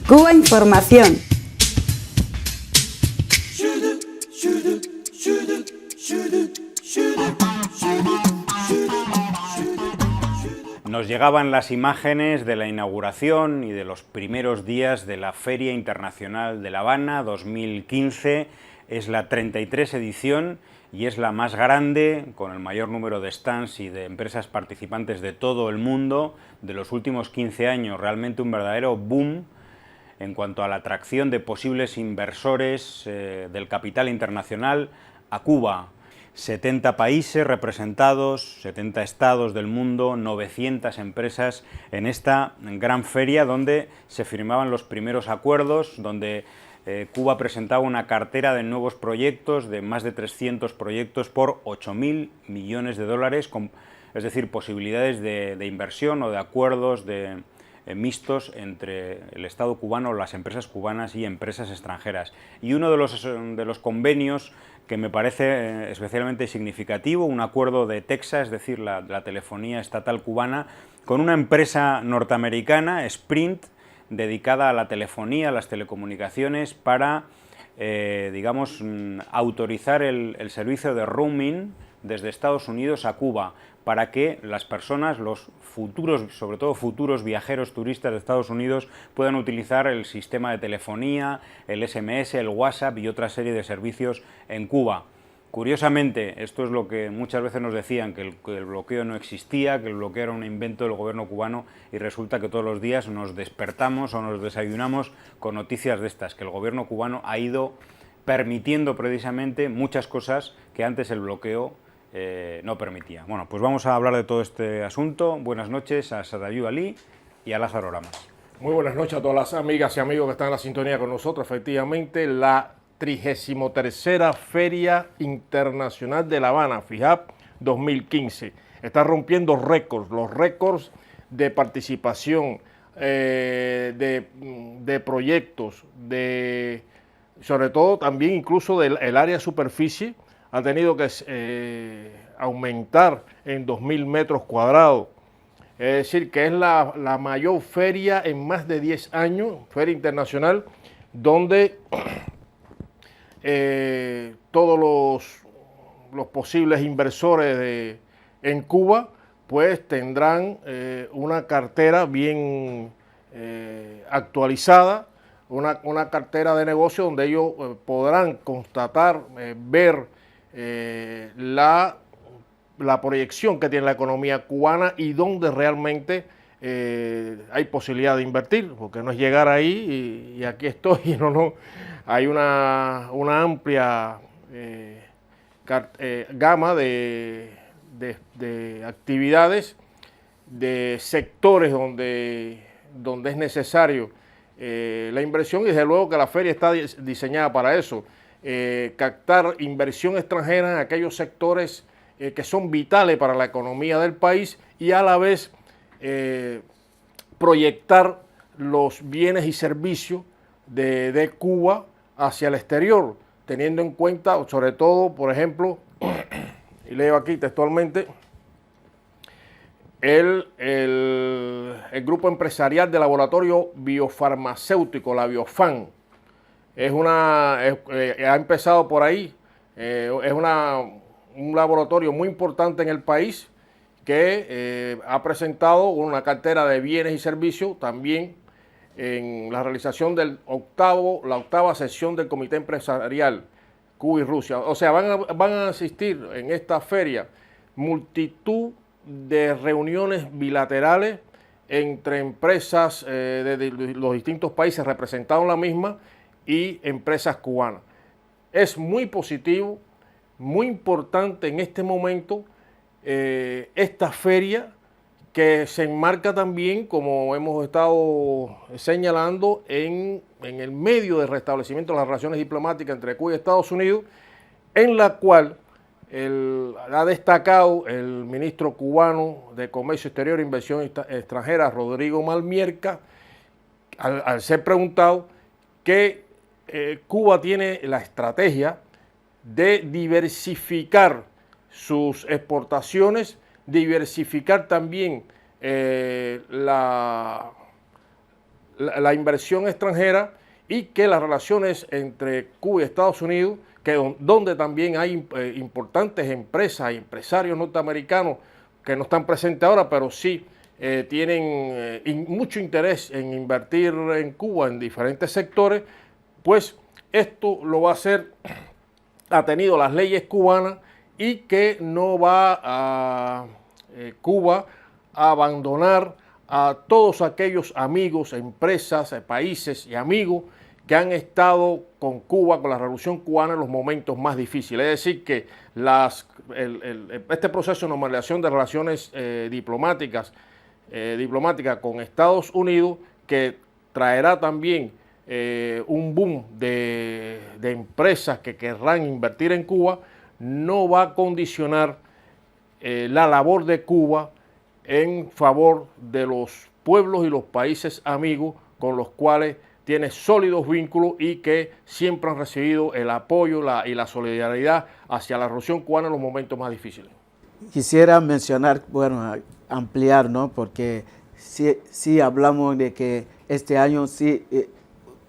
Cuba Información. Nos llegaban las imágenes de la inauguración y de los primeros días de la Feria Internacional de La Habana 2015. Es la 33 edición y es la más grande, con el mayor número de stands y de empresas participantes de todo el mundo de los últimos 15 años. Realmente un verdadero boom en cuanto a la atracción de posibles inversores del capital internacional a Cuba. 70 países representados, 70 estados del mundo, 900 empresas en esta gran feria donde se firmaban los primeros acuerdos, donde Cuba presentaba una cartera de nuevos proyectos, de más de 300 proyectos por 8.000 millones de dólares, es decir, posibilidades de inversión o de acuerdos mixtos entre el Estado cubano, las empresas cubanas y empresas extranjeras. Y uno de los convenios que me parece especialmente significativo, un acuerdo de Texas, es decir, la telefonía estatal cubana, con una empresa norteamericana, Sprint, dedicada a la telefonía, a las telecomunicaciones, para, digamos, autorizar el servicio de roaming desde Estados Unidos a Cuba, para que las personas, los futuros, sobre todo futuros viajeros turistas de Estados Unidos, puedan utilizar el sistema de telefonía, el SMS, el WhatsApp y otra serie de servicios en Cuba. Curiosamente, esto es lo que muchas veces nos decían, que el bloqueo no existía, que el bloqueo era un invento del gobierno cubano, y resulta que todos los días nos despertamos o nos desayunamos con noticias de estas, que el gobierno cubano ha ido permitiendo precisamente muchas cosas que antes el bloqueo no permitía. Bueno, pues vamos a hablar de todo este asunto. Buenas noches a Sadayú Ali y a Lázaro Lamas. Muy buenas noches a todas las amigas y amigos que están en la sintonía con nosotros. Efectivamente, la 33ª Feria Internacional de La Habana, FIHAP 2015, está rompiendo récords, los récords de participación, de proyectos, sobre todo también incluso del área de superficie. Ha tenido que aumentar en 2.000 metros cuadrados. Es decir, que es la mayor feria en más de 10 años, feria internacional, donde todos los posibles inversores en Cuba pues tendrán una cartera bien actualizada, una cartera de negocio donde ellos podrán constatar, ver la proyección que tiene la economía cubana y donde realmente hay posibilidad de invertir, porque no es llegar ahí y aquí estoy, no, hay una amplia gama de actividades, de sectores donde es necesario la inversión, y desde luego que la feria está diseñada para eso. Captar inversión extranjera en aquellos sectores que son vitales para la economía del país y a la vez proyectar los bienes y servicios de Cuba hacia el exterior, teniendo en cuenta, sobre todo, por ejemplo, y leo aquí textualmente, el grupo empresarial de laboratorio biofarmacéutico, la Biofan. Ha empezado por ahí, es un laboratorio muy importante en el país que ha presentado una cartera de bienes y servicios también en la realización de la octava sesión del Comité Empresarial Cuba y Rusia. O sea, van a asistir en esta feria multitud de reuniones bilaterales entre empresas de los distintos países representados en la misma y empresas cubanas. Es muy positivo, muy importante en este momento esta feria, que se enmarca también, como hemos estado señalando, en el medio de restablecimiento de las relaciones diplomáticas entre Cuba y Estados Unidos, en la cual ha destacado el ministro cubano de Comercio Exterior e Inversión Extranjera, Rodrigo Malmierca, al ser preguntado que Cuba tiene la estrategia de diversificar sus exportaciones, diversificar también la la inversión extranjera y que las relaciones entre Cuba y Estados Unidos, donde también hay importantes empresas y empresarios norteamericanos que no están presentes ahora, pero sí tienen mucho interés en invertir en Cuba en diferentes sectores, pues esto lo va a hacer atenido a las leyes cubanas y que no va a Cuba a abandonar a todos aquellos amigos, empresas, países y amigos que han estado con Cuba, con la Revolución Cubana en los momentos más difíciles. Es decir, que este proceso de normalización de relaciones diplomáticas con Estados Unidos, que traerá también un boom de empresas que querrán invertir en Cuba, no va a condicionar la labor de Cuba en favor de los pueblos y los países amigos con los cuales tiene sólidos vínculos y que siempre han recibido el apoyo y la solidaridad hacia la Revolución Cubana en los momentos más difíciles. Quisiera mencionar, bueno, ampliar, ¿no? Porque sí hablamos de que este año sí,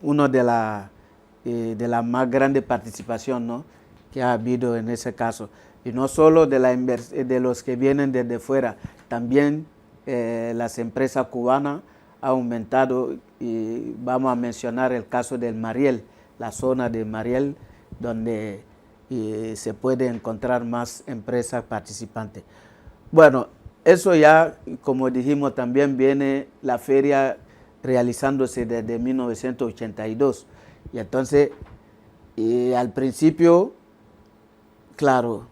uno de la más grande participación, ¿no?, que ha habido en ese caso. Y no solo de los que vienen desde fuera, también las empresas cubanas han aumentado, y vamos a mencionar el caso del Mariel, la zona de Mariel, donde se puede encontrar más empresas participantes. Bueno, eso ya, como dijimos, también viene la feria realizándose desde 1982. Y entonces, al principio, claro,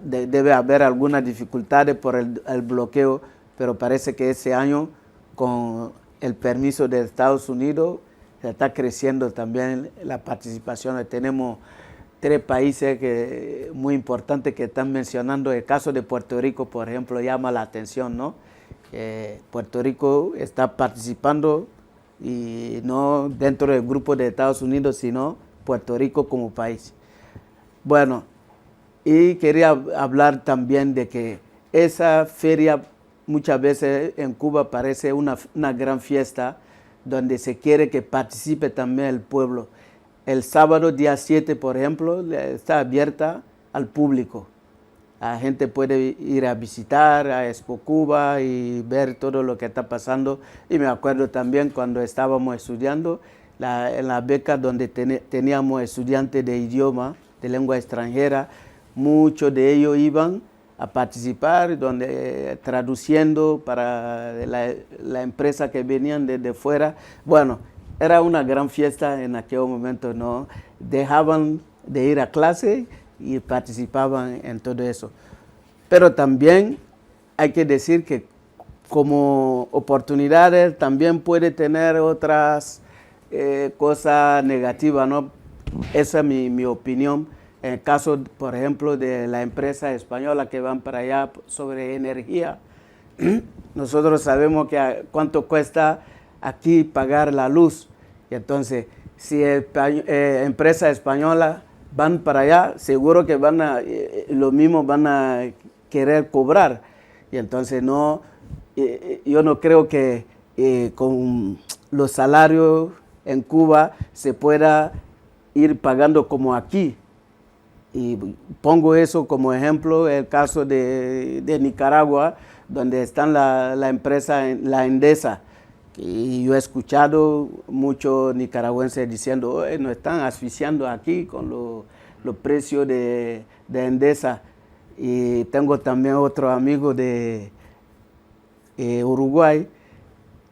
debe haber algunas dificultades por el bloqueo, pero parece que ese año, con el permiso de Estados Unidos, se está creciendo también la participación. Tenemos 3 países muy importantes que están mencionando. El caso de Puerto Rico, por ejemplo, llama la atención, ¿no? Puerto Rico está participando, y no dentro del grupo de Estados Unidos, sino Puerto Rico como país. Bueno, y quería hablar también de que esa feria muchas veces en Cuba parece una gran fiesta donde se quiere que participe también el pueblo. El sábado, día 7, por ejemplo, está abierta al público. La gente puede ir a visitar a Expo Cuba y ver todo lo que está pasando. Y me acuerdo también cuando estábamos estudiando en la beca donde teníamos estudiantes de idioma, de lengua extranjera, muchos de ellos iban a participar, traduciendo para la empresa que venían desde fuera. Bueno, era una gran fiesta en aquel momento, ¿no? Dejaban de ir a clase y participaban en todo eso. Pero también hay que decir que como oportunidades también puede tener otras cosas negativas, ¿no? Esa es mi opinión. En el caso, por ejemplo, de la empresa española que van para allá sobre energía, nosotros sabemos que cuánto cuesta aquí pagar la luz. Y entonces, si empresa española van para allá, seguro que lo mismo van a querer cobrar. Y entonces yo no creo que con los salarios en Cuba se pueda ir pagando como aquí. Y pongo eso como ejemplo, el caso de Nicaragua, donde están la empresa, la Endesa. Y yo he escuchado muchos nicaragüenses diciendo, nos están asfixiando aquí con los precios de Endesa. Y tengo también otro amigo de Uruguay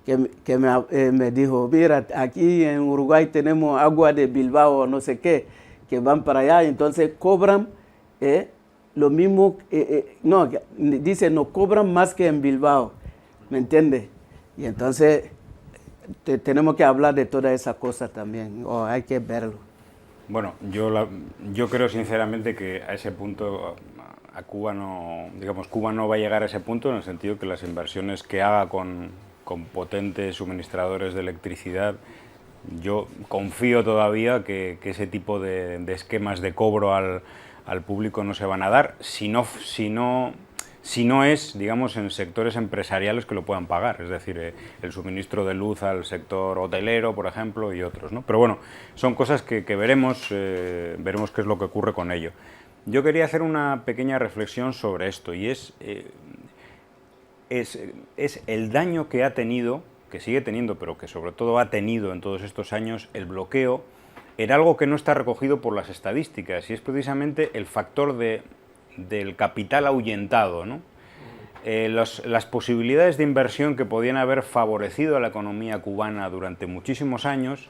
que me dijo, mira, aquí en Uruguay tenemos agua de Bilbao o no sé qué, que van para allá, entonces cobran lo mismo, dice, no cobran más que en Bilbao, ¿me entiendes? Y entonces tenemos que hablar de todas esas cosas también, o hay que verlo. Bueno, yo creo sinceramente que a ese punto a Cuba Cuba no va a llegar a ese punto, en el sentido que las inversiones que haga con potentes suministradores de electricidad, yo confío todavía que ese tipo de esquemas de cobro al público no se van a dar, si no si no es, digamos, en sectores empresariales que lo puedan pagar, es decir, el suministro de luz al sector hotelero, por ejemplo, y otros, ¿no? Pero bueno, son cosas que veremos qué es lo que ocurre con ello. Yo quería hacer una pequeña reflexión sobre esto, y es el daño que ha tenido, que sigue teniendo, pero que sobre todo ha tenido en todos estos años, el bloqueo en algo que no está recogido por las estadísticas, y es precisamente el factor del capital ahuyentado, ¿no? Las posibilidades de inversión que podían haber favorecido a la economía cubana durante muchísimos años,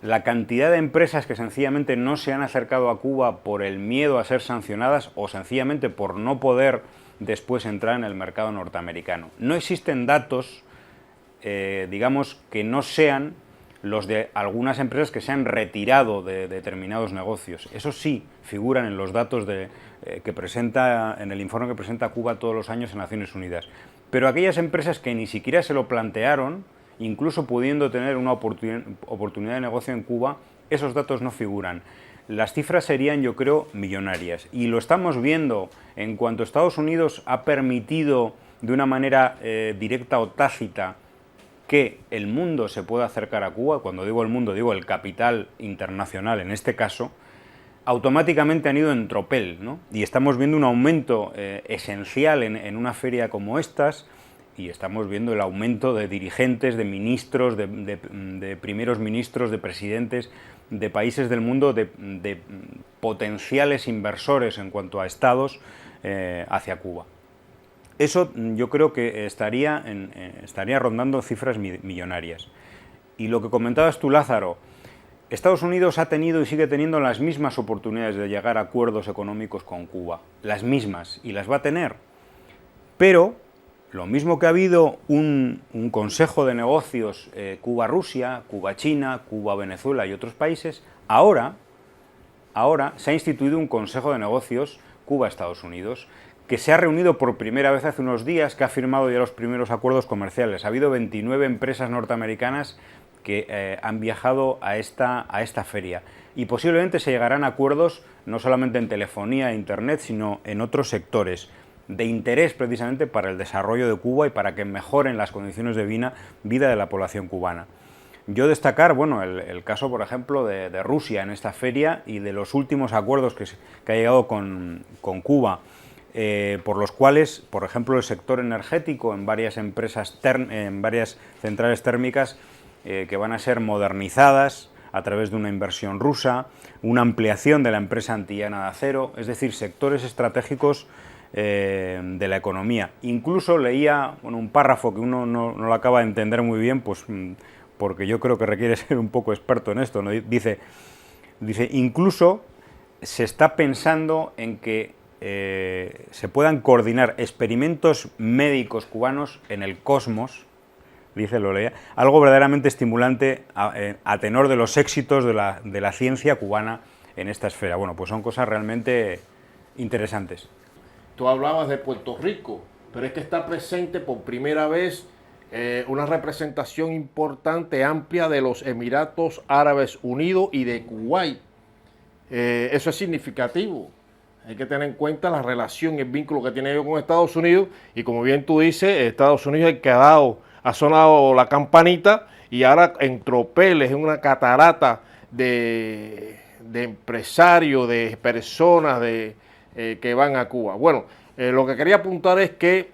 la cantidad de empresas que sencillamente no se han acercado a Cuba por el miedo a ser sancionadas o sencillamente por no poder después entrar en el mercado norteamericano. No existen datos, digamos, que no sean los de algunas empresas que se han retirado de determinados negocios. Eso sí figuran en los datos que presenta, en el informe que presenta Cuba todos los años en Naciones Unidas. Pero aquellas empresas que ni siquiera se lo plantearon, incluso pudiendo tener una oportunidad de negocio en Cuba, esos datos no figuran. Las cifras serían, yo creo, millonarias. Y lo estamos viendo en cuanto Estados Unidos ha permitido de una manera directa o tácita que el mundo se pueda acercar a Cuba. Cuando digo el mundo, digo el capital internacional en este caso, automáticamente han ido en tropel, ¿no? Y estamos viendo un aumento esencial en una feria como estas, y estamos viendo el aumento de dirigentes, de ministros, de primeros ministros, de presidentes de países del mundo, de potenciales inversores en cuanto a estados hacia Cuba. Eso yo creo que estaría rondando cifras millonarias. Y lo que comentabas tú, Lázaro, Estados Unidos ha tenido y sigue teniendo las mismas oportunidades de llegar a acuerdos económicos con Cuba, las mismas, y las va a tener. Pero, lo mismo que ha habido un consejo de negocios Cuba-Rusia, Cuba-China, Cuba-Venezuela y otros países, ahora se ha instituido un consejo de negocios Cuba-Estados Unidos, que se ha reunido por primera vez hace unos días, que ha firmado ya los primeros acuerdos comerciales. Ha habido 29 empresas norteamericanas que han viajado a esta feria, y posiblemente se llegarán a acuerdos no solamente en telefonía e internet, sino en otros sectores de interés precisamente para el desarrollo de Cuba y para que mejoren las condiciones de vida de la población cubana. Yo destacar, bueno, el caso, por ejemplo, de Rusia en esta feria y de los últimos acuerdos que ha llegado con Cuba, por los cuales, por ejemplo, el sector energético en varias empresas, en varias centrales térmicas que van a ser modernizadas a través de una inversión rusa, una ampliación de la empresa antillana de acero, es decir, sectores estratégicos de la economía. Incluso leía un párrafo que uno no lo acaba de entender muy bien, pues porque yo creo que requiere ser un poco experto en esto, ¿no? Dice, incluso se está pensando en que se puedan coordinar experimentos médicos cubanos en el cosmos, dice, lo leía, algo verdaderamente estimulante a tenor de los éxitos de la ciencia cubana en esta esfera. Bueno, pues son cosas realmente interesantes. Tú hablabas de Puerto Rico, pero es que está presente por primera vez una representación importante, amplia de los Emiratos Árabes Unidos y de Kuwait. Eso es significativo. Hay que tener en cuenta la relación y el vínculo que tiene ellos con Estados Unidos, y como bien tú dices, Estados Unidos es el que ha sonado la campanita, y ahora en tropeles, en una catarata de empresarios, de personas que van a Cuba. Bueno, lo que quería apuntar es que,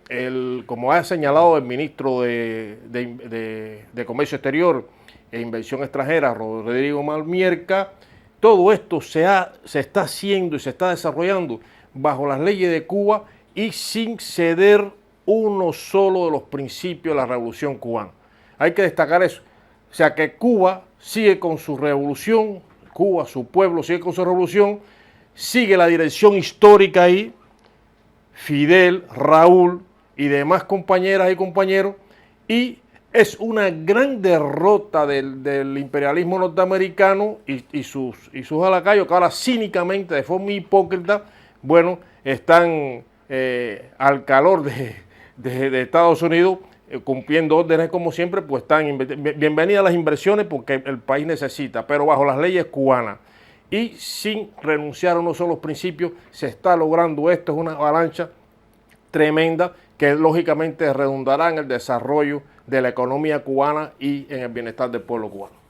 como ha señalado el ministro de Comercio Exterior e Inversión Extranjera, Rodrigo Malmierca, todo esto se está haciendo y se está desarrollando bajo las leyes de Cuba y sin ceder uno solo de los principios de la Revolución Cubana. Hay que destacar eso. O sea, que Cuba sigue con su revolución, Cuba, su pueblo, sigue con su revolución, sigue la dirección histórica ahí, Fidel, Raúl y demás compañeras y compañeros, y es una gran derrota del imperialismo norteamericano y sus alacayos, que ahora cínicamente, de forma hipócrita, bueno, están al calor de Estados Unidos, cumpliendo órdenes como siempre, pues están bienvenidas las inversiones porque el país necesita, pero bajo las leyes cubanas y sin renunciar a uno solo principios se está logrando esto. Es una avalancha tremenda que lógicamente redundará en el desarrollo de la economía cubana y en el bienestar del pueblo cubano.